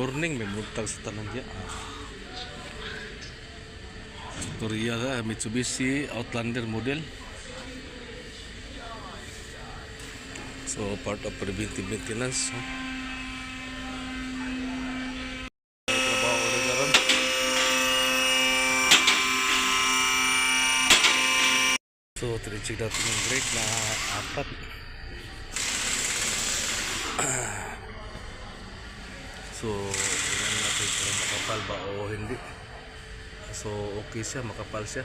morning may buntag sa tanan diya. Tutorial Mitsubishi Outlander model. So part of preventive maintenance. Trabaho na karon. So tri-check natin yung brake na 4. So, tingnan natin kung makapal ba o hindi. So, okay siya, makapal siya.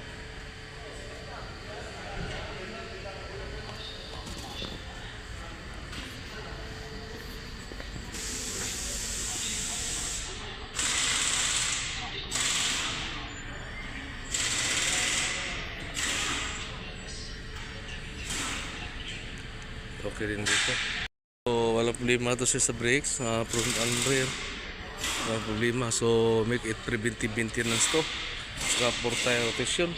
Okay rin dito. So, walang problema ito siya sa brakes, front and rear. Walang problema. So, make it preventive maintenance to. Saka for tire rotation.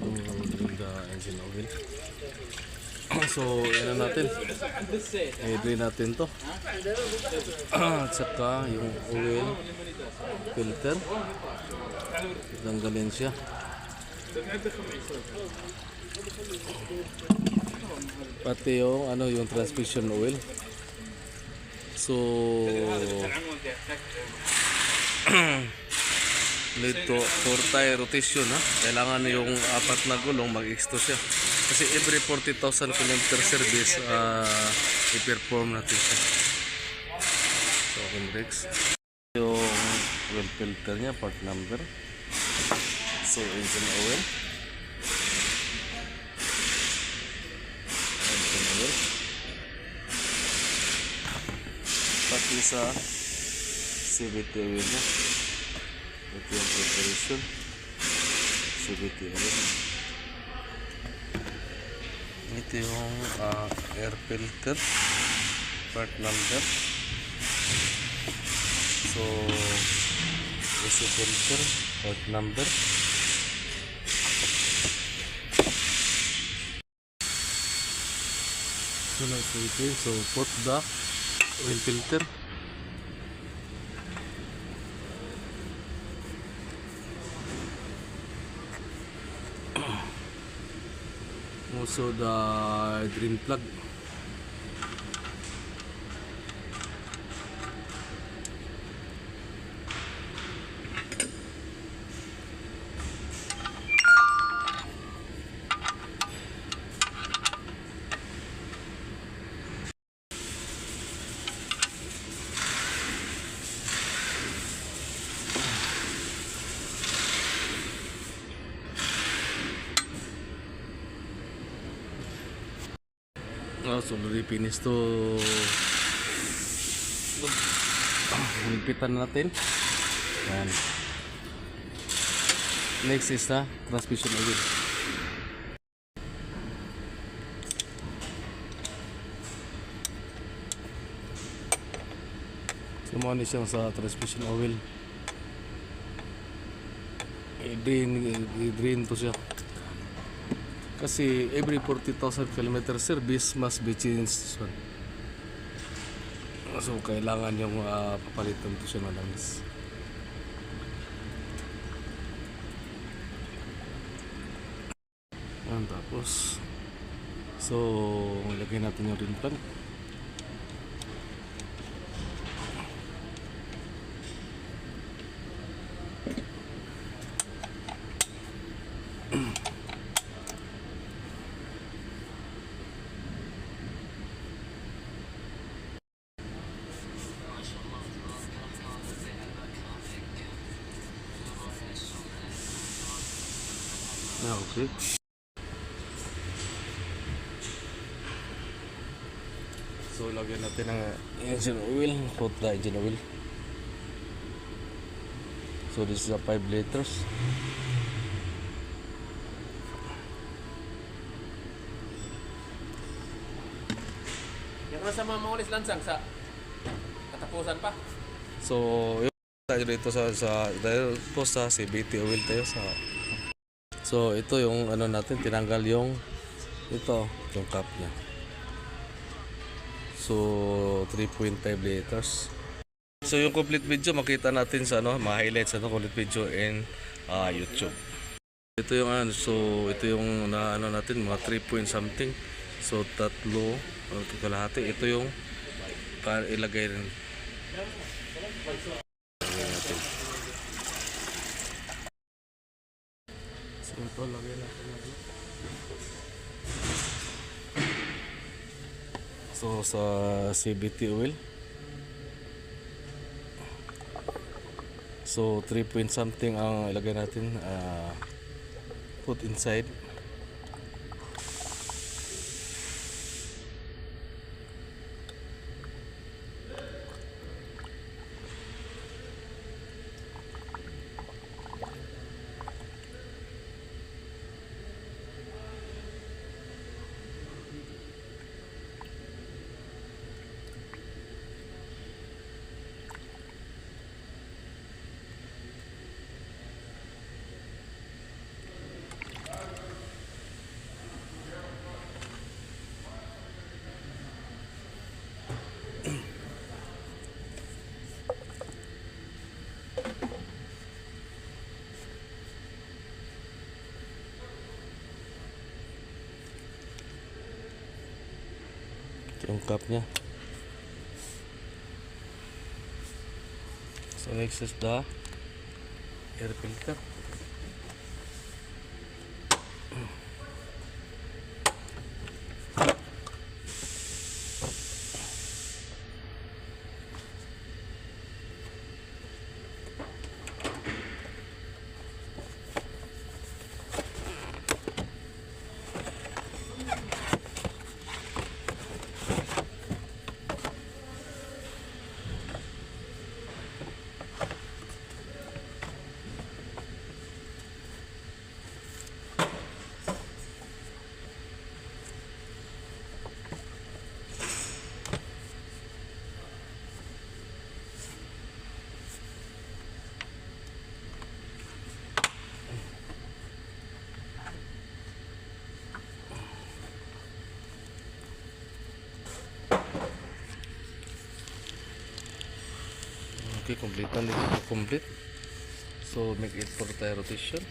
So, the engine oil. So, yan na natin. I-drain natin to. At saka yung oil filter. Tanggalin siya. Pati yung yung transmission oil. So, dito for tire rotation kailangan yung 4 na gulong mag-exto siya. Kasi every 40,000 km service i-perform natin siya. So, open brakes. Yung oil filter niya, part number. So, engine oil. Engine oil. Pati sa CVT oil niya. Ito yung preparation. CVT oil. Ito yung air filter part number. So AC filter part number. So so put the oil filter. Also the drain plug. So already finished to. Higpitan natin. Yan. Next is the transmission oil. Sumani siyang sa transmission oil. I-drain to siya. Kasi every 40,000 km service must be changed. So kailangan yung papalitan to siya malamis. Yan, tapos so ilagay natin yung rim plug. Okay. So lagyan natin ng engine oil, put the engine oil. So this is a 5 liters. Yung sa mga mangulis lansang sa katapusan pa. So, yung tayo dito sa dahil po sa CBT oil tayo sa. So, ito yung ano natin, tinanggal yung yung cup niya. So, 3.5 liters. So, yung complete video makita natin sa ma-highlights complete video in YouTube. Ito yung ito yung na natin mga 3 point something. So, tatlo kalahati. Ito yung para ilagay rin. Ilagay natin. So, ito lagay natin. So, sa CBT oil. So 3 point something ang ilagay natin, put inside. Yung cup niya. So next is the air filter. Okay, complete na dito. Complete. So make it for tire rotation.